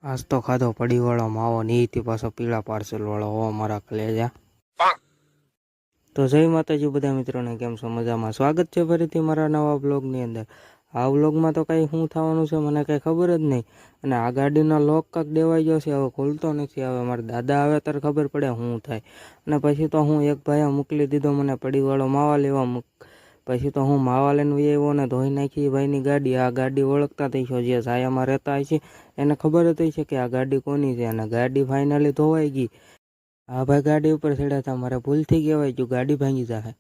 આજ તો ખાધો પડીવાળો માવો નીથી પાછો પીળા પાર્સલ વાળો હો મારા કલેજા. તો જય માતાજી બધા મિત્રોને, કેમ છો? મજામાં. સ્વાગત છે ફરીથી મારા નવા બ્લોગની અંદર. આ વ્લોગમાં તો કંઈ શું થવાનું છે મને કંઈ ખબર જ નહીં. અને આ ગાડીનો લોક કાંક દેવાઈ ગયો છે, હવે ખુલતો નથી. હવે મારા દાદા આવે ત્યારે ખબર પડે શું થાય. અને પછી તો હું એક ભાઈએ મોકલી દીધો મને પડીવાળો માવા લેવા. પછી તો હું માવા લઈને આવ્યો ને ધોઈ નાખી ભાઈની ગાડી. આ ગાડી ઓળખતા થઈ છો, જે સાયામાં રહેતા હોય છે એને ખબર હતી છે કે આ ગાડી કોની છે. અને ગાડી ફાઇનલી ધોવાઈ ગઈ. આ ભાઈ ગાડી ઉપર ચડ્યા હતા, મારે ભૂલથી કહેવાય જો ગાડી ભાંગી જાય.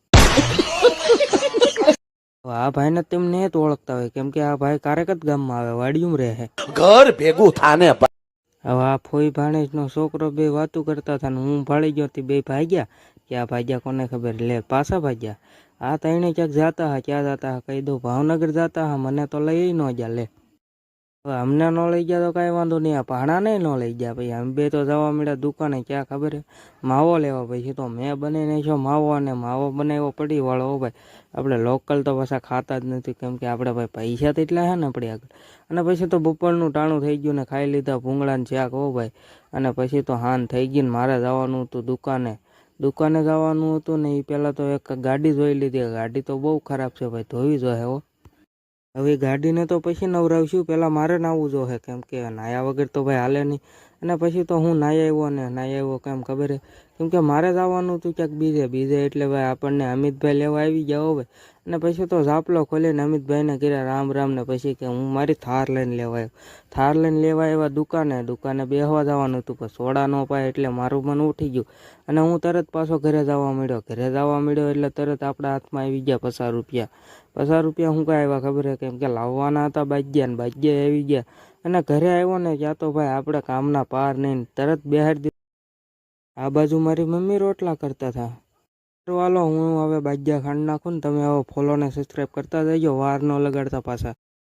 આ ભાઈને તેમને જ ઓળખતા હોય, કેમ કે આ ભાઈ કારેક જ ગામમાં આવે, વાડિયું રહે. ઘર ભેગું થાને. હવે આ ફોઈ ભાણેજનો છોકરો બે વાતું કરતા હતા ને હું ભાળી ગયો. બે ભાગ્યા કે આ ભાગ્યા કોને ખબર, લે પાછા ભાગ્યા. આ તઈને ક્યાંક જાતા હા, ક્યાં જાતા હા કહી દઉં, ભાવનગર જાતા હા. મને તો લઈ ન ગયા. લે હવે અમને ન લઈ ગયા તો કાંઈ વાંધો નહીં, આ ભાણાને ન લઈ ગયા. પછી અમે બે તો જવા મળ્યા દુકાને, ક્યાં ખબર માવો લેવા. પછી તો મેં બની નાખ્યો માવો, અને માવો બનાવ્યો પડી વાળો. હો ભાઈ, આપણે લોકલ તો પાછા ખાતા જ નથી, કેમ કે આપણે ભાઈ પૈસા તો એટલા હે ને આપણી આગળ. અને પછી તો બપોરનું ટાણું થઈ ગયું ને ખાઈ લીધા ભૂંગળાને શાક. હો ભાઈ, અને પછી તો હાન થઈ ગઈ ને મારે જવાનું હતું દુકાને જવાનું હતું ને. એ પહેલાં તો એક ગાડી જોઈ લીધી. ગાડી તો બહુ ખરાબ છે ભાઈ, ધોવી જોઈએ. હો હવે ગાડીને તો પછી નવરાવશું, પહેલાં મારે નાહવું જોઈએ, કેમ કે નાયા વગર તો ભાઈ હાલે નહીં. અને પછી તો હું નાહી આવ્યો કેમ ખબર હે, કેમ કે મારે જવાનું હતું ક્યાંક બીજે એટલે ભાઈ આપણને અમિતભાઈ લેવા આવી ગયા. હો ભાઈ, અને પછી તો ઝાપલો ખોલીને અમિતભાઈને કર્યા રામ રામ. ને પછી કે હું મારી થાર લઈને લેવા આવ્યા દુકાને બેસવા જવાનું હતું, પણ સોડા ન પાય એટલે મારું મન ઉઠી ગયું. અને હું તરત પાછો ઘરે જવા મળ્યો એટલે તરત આપણા હાથમાં આવી ગયા 50 રૂપિયા. 50 રૂપિયા હું કાંઈ આવ્યા ખબર હે, કેમ કે લાવવાના હતા બાજ્યા આવી ગયા. અને ઘરે આવ્યો ને ત્યાં તો ભાઈ આપણે કામના પાર નહીં, તરત બેહાડી દીધું. આ બાજુ મારી મમ્મી રોટલા કરતા હતા. વાલો હું હવે બાજ્યા ખાંડ નાખું ને. તમે હવે ફોલો ને સબસ્ક્રાઈબ કરતા જજો, વાર ન લગાડતા પાછા.